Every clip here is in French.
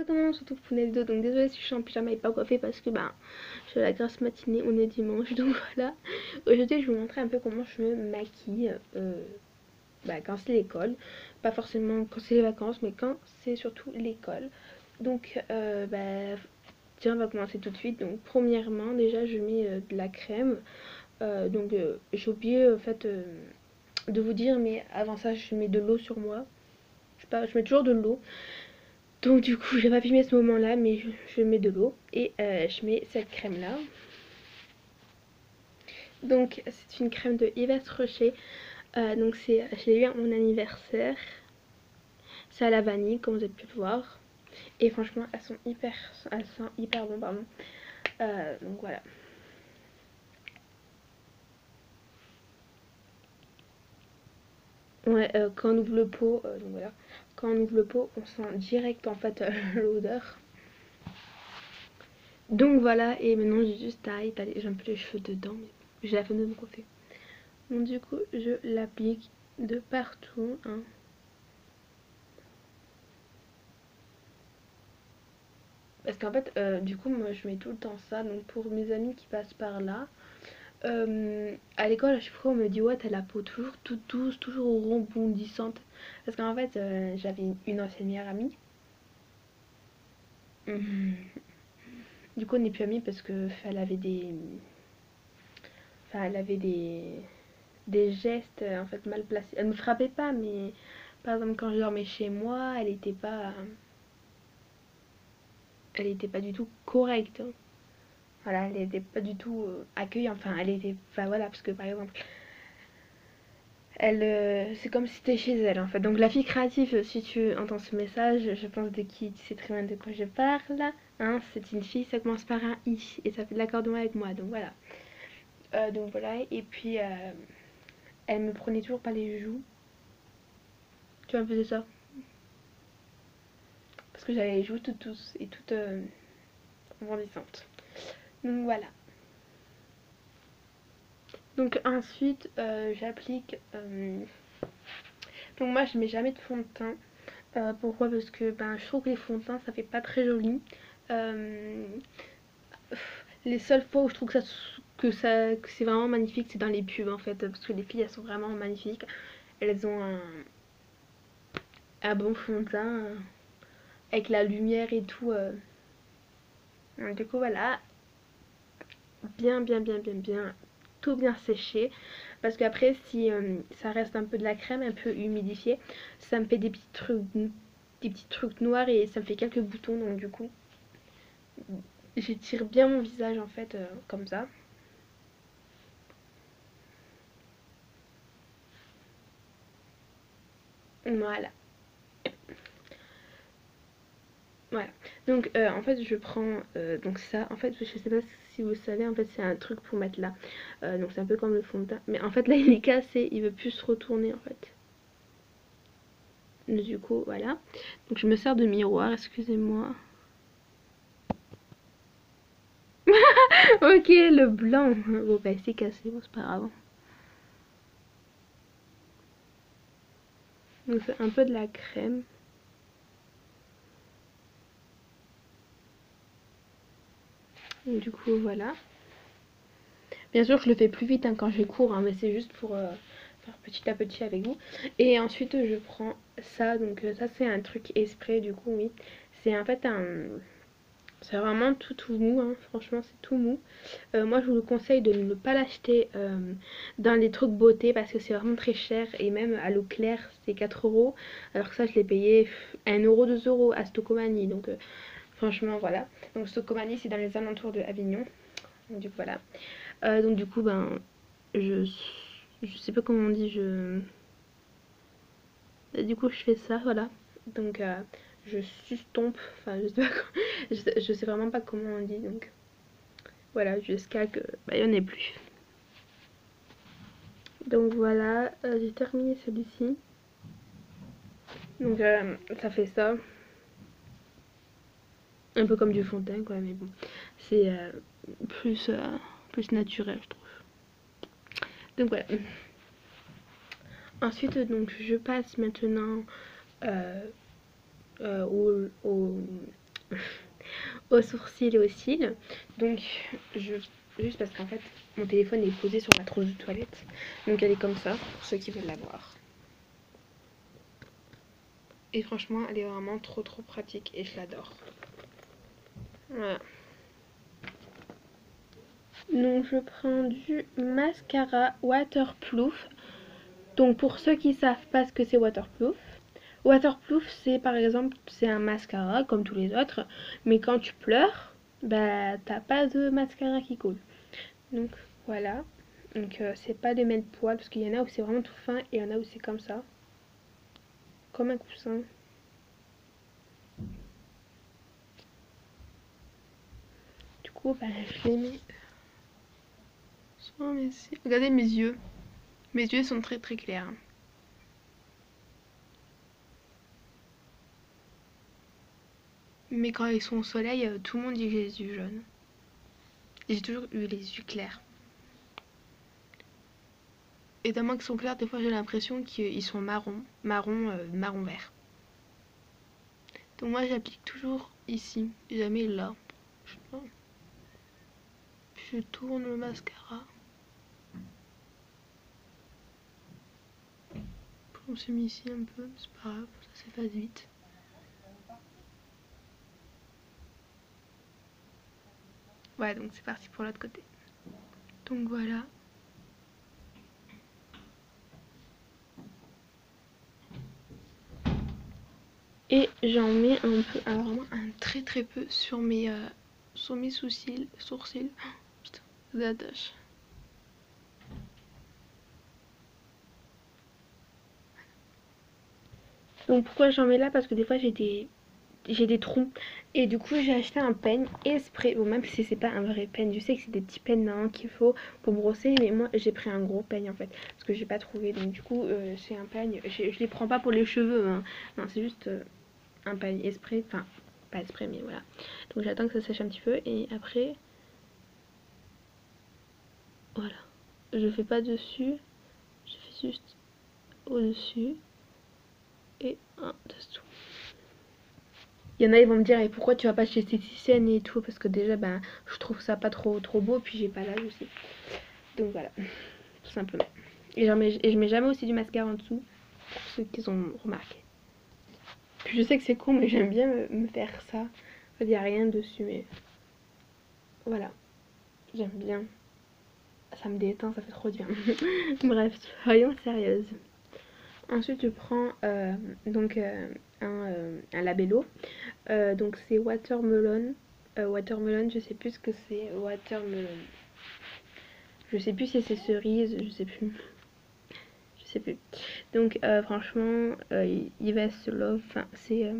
tout le monde, surtout Punel 2. Donc désolée si je suis en pyjama et pas coiffée parce que ben j'ai la grasse matinée, on est dimanche. Donc voilà. Aujourd'hui je vais vous montrer un peu comment je me maquille quand c'est l'école. Pas forcément quand c'est les vacances, mais quand c'est surtout l'école. Donc tiens, on va commencer tout de suite. Donc premièrement déjà je mets de la crème. J'ai oublié en fait de vous dire, mais avant ça je mets de l'eau sur moi. Je sais pas, je mets toujours de l'eau. Donc du coup j'ai pas filmé ce moment là, mais je mets de l'eau et je mets cette crème là. Donc c'est une crème de Yves Rocher. Je l'ai eu à mon anniversaire. C'est à la vanille comme vous avez pu le voir. Et franchement elles sont hyper bon pardon. Donc voilà. Ouais, quand on ouvre le pot, donc voilà. Quand on ouvre le pot, on sent direct en fait l'odeur. Donc voilà, et maintenant j'ai juste à étaler, j'ai un peu les cheveux dedans, mais j'ai la flemme de me coiffer. Donc du coup, je l'applique de partout, hein. Parce qu'en fait, du coup, moi je mets tout le temps ça, donc pour mes amis qui passent par là, à l'école, à chaque fois on me dit ouais, t'as la peau toujours toute douce, toujours rebondissante. Parce qu'en fait, j'avais une ancienne meilleure amie. Du coup, on n'est plus amies parce que elle avait elle avait des gestes en fait mal placés. Elle me frappait pas, mais par exemple quand je dormais chez moi, elle était pas du tout correcte, hein. Voilà, elle était pas du tout accueillante. Enfin, elle était, enfin voilà, parce que par exemple, c'est comme si c'était chez elle en fait. Donc la fille créative, si tu entends ce message, je pense de qui tu sais très bien de quoi je parle. Hein, c'est une fille, ça commence par un i et ça fait de l'accordéon avec moi. Donc voilà. Et puis elle me prenait toujours par les joues. Tu vois, elle me faisait ça. Parce que j'avais les joues toutes douces et toutes rebondissantes. Donc voilà. Donc ensuite, j'applique. Donc moi, je mets jamais de fond de teint. Pourquoi? Parce que je trouve que les fonds de teint, ça fait pas très joli. Euh, les seules fois où je trouve que c'est vraiment magnifique, c'est dans les pubs en fait. Parce que les filles, elles sont vraiment magnifiques. Elles ont un bon fond de teint. Avec la lumière et tout. Du coup, voilà. Bien, tout bien séché. Parce qu'après, si ça reste un peu de la crème, un peu humidifié, ça me fait des petits trucs noirs et ça me fait quelques boutons. Donc du coup, j'étire bien mon visage en fait, comme ça. Voilà. Voilà. Donc en fait je prends donc ça. En fait je sais pas si vous savez, en fait c'est un truc pour mettre là. Donc c'est un peu comme le fond de teint. Mais en fait là il est cassé, il veut plus se retourner en fait. Du coup voilà. Donc je me sers de miroir, excusez-moi. Ok, le blanc. Bon bah c'est cassé, bon c'est pas grave. Donc c'est un peu de la crème. Donc, du coup voilà. Bien sûr je le fais plus vite hein, quand je cours, hein, mais c'est juste pour faire petit à petit avec vous. Et ensuite je prends ça. Donc ça c'est un truc esprit du coup, oui. C'est en fait un... C'est vraiment tout mou, hein. Franchement c'est tout mou. Moi je vous le conseille de ne pas l'acheter dans les trucs beauté parce que c'est vraiment très cher. Et même à l'eau claire c'est 4 euros. Alors que ça je l'ai payé 1 euro, 2 euros à Stocomanie. Donc franchement voilà. Donc Stocomanie c'est dans les alentours de Avignon. Donc du coup voilà. Donc du coup je, je sais pas comment on dit. Du coup je fais ça voilà. Donc je sustompe. Enfin je sais pas je sais vraiment pas comment on dit. Donc voilà, jusqu'à que il n'y en ait plus. Donc voilà, j'ai terminé celui-ci. Donc ça fait ça. Un peu comme du fond de teint quoi, mais bon. C'est plus, plus naturel je trouve. Donc voilà. Ensuite je passe maintenant euh, au aux sourcils et aux cils. Donc juste parce qu'en fait mon téléphone est posé sur ma trousse de toilette, donc elle est comme ça pour ceux qui veulent la voir. Et franchement elle est vraiment trop pratique et je l'adore. Voilà. Donc je prends du mascara waterproof. Donc pour ceux qui savent pas ce que c'est waterproof, waterproof c'est par exemple c'est un mascara comme tous les autres, mais quand tu pleures, bah t'as pas de mascara qui coule. Donc voilà. Donc c'est pas des mètres poils parce qu'il y en a où c'est vraiment tout fin et il y en a où c'est comme ça, comme un coussin. Du coup bah je les mets sur mes cils. Regardez mes yeux. Mes yeux sont très clairs. Mais quand ils sont au soleil, tout le monde dit que j'ai les yeux jaunes. Et j'ai toujours eu les yeux clairs. Et tellement qu'ils sont clairs, des fois j'ai l'impression qu'ils sont marron vert. Donc moi j'applique toujours ici, jamais là. Je tourne le mascara. On s'est mis ici un peu, c'est pas grave, ça s'efface vite. Ouais, donc c'est parti pour l'autre côté. Donc voilà. Et j'en mets un peu, alors vraiment un très peu sur mes sourcils. Oh, putain, ça attache. Donc pourquoi j'en mets là? Parce que des fois j'ai des trous et du coup j'ai acheté un peigne exprès, bon même si c'est pas un vrai peigne, je sais que c'est des petits peignes hein, qu'il faut pour brosser, mais moi j'ai pris un gros peigne en fait parce que j'ai pas trouvé, donc du coup c'est un peigne, je les prends pas pour les cheveux hein. Non c'est juste un peigne exprès, enfin pas exprès mais voilà, donc j'attends que ça sèche un petit peu et après voilà, je fais pas dessus, je fais juste au dessus et un dessous. Il y en a, ils vont me dire, et pourquoi tu vas pas chez esthéticienne et tout? Parce que déjà, ben, je trouve ça pas trop beau, puis j'ai pas l'âge aussi. Donc voilà, tout simplement. Et je mets jamais aussi du mascara en dessous, pour ceux qui ont remarqué. Puis je sais que c'est con, mais j'aime bien me faire ça. En fait, il n'y a rien dessus, mais voilà, j'aime bien. Ça me détend, ça fait trop bien. Bref, soyons sérieuses. Ensuite, je prends un labello. Donc c'est watermelon. Watermelon, je sais plus ce que c'est. Watermelon. Je sais plus si c'est cerise, je sais plus. Je sais plus. Donc franchement, Yves Love, enfin c'est...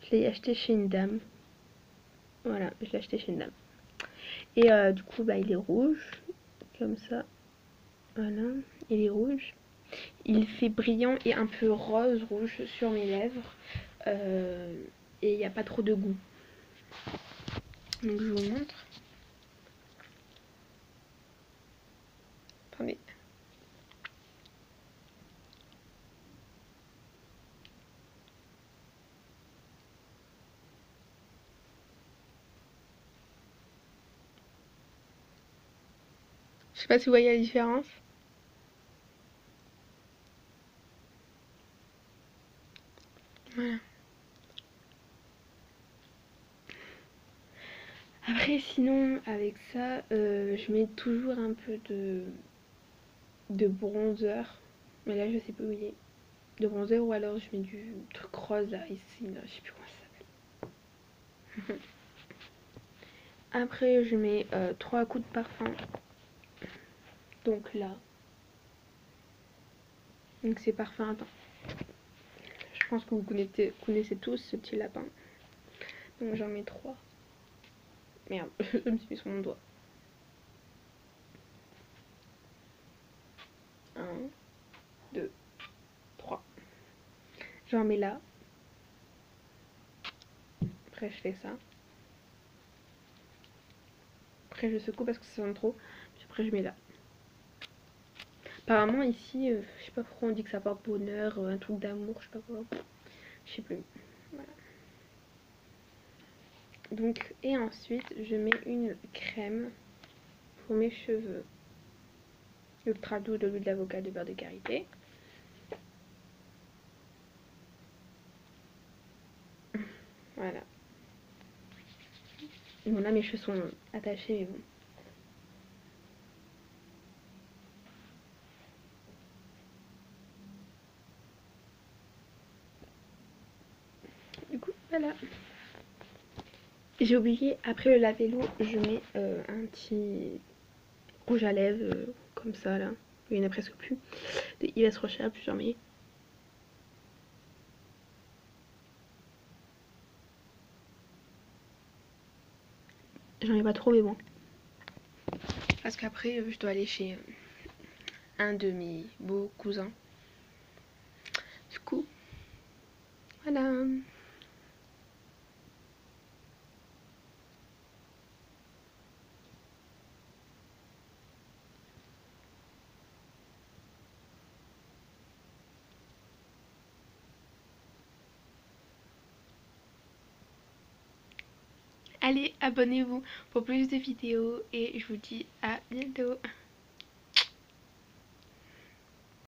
je l'ai acheté chez une dame. Voilà, je l'ai acheté chez une dame. Et du coup, bah il est rouge. Comme ça. Voilà, il est rouge. Il fait brillant et un peu rose rouge sur mes lèvres. Et il n'y a pas trop de goût. Donc je vous montre. Attendez. Je sais pas si vous voyez la différence. Voilà. Après sinon avec ça je mets toujours un peu de bronzer. Mais là je sais pas où il est. De bronzer ou alors je mets du truc rose là ici, là, je sais plus comment ça s'appelle. Après je mets 3 coups de parfum. Donc là. Donc c'est parfum, attends. Je pense que vous connaissez tous ce petit lapin. Donc j'en mets 3. Merde, je me suis mis sur mon doigt. 1, 2, 3. J'en mets là. Après je fais ça. Après je secoue parce que ça sent trop. Puis après je mets là. Apparemment ici, je sais pas pourquoi on dit que ça porte bonheur, un truc d'amour, je sais pas quoi. Je sais plus. Voilà. Donc, et ensuite, je mets une crème pour mes cheveux. Ultra doux de l'huile d'avocat de beurre de karité. Voilà. Bon, là, mes cheveux sont attachés, mais bon. Du coup, voilà. J'ai oublié, après le laver-l'eau, je mets un petit rouge à lèvres, comme ça, là. Il n'y en a presque plus. De Yves Rocher, plus jamais. J'en ai pas trop, mais bon. Parce qu'après, je dois aller chez un de mes beaux cousins. Du coup, voilà. Allez, abonnez-vous pour plus de vidéos et je vous dis à bientôt.